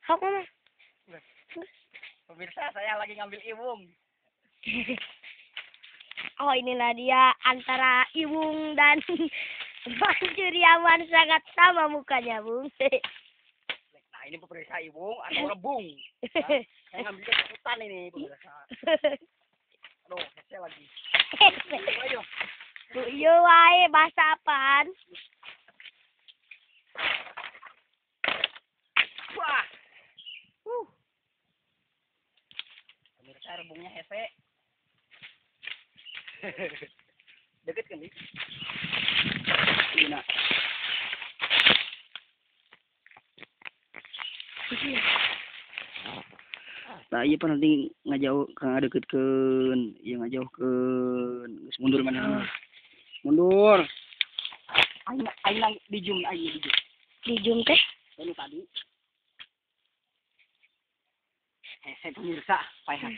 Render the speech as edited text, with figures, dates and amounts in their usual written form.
Aku mah. Pemirsa, saya lagi ngambil iwung. Oh, inilah dia antara Iwung dan Bang Curiawan sangat sama mukanya, Bung. Nah, ini pemirsa iwung atau rebung. Nah, saya ngambilnya ke hutan ini, pemirsa. Aduh, saya lagi. Ayo. Yo wae bahasa apaan? Wah. Pemirsa, rebungnya hese. Deket kan nih? Gimana? Nah, iya pernah nanti ngajauh kang deketkeun, iya ngajauhkeun. Geus mundur mana? Mundur. Aing di zoom, aing di zoom. Di zoom teh? Ini tadi. Hese pemirsa, payah.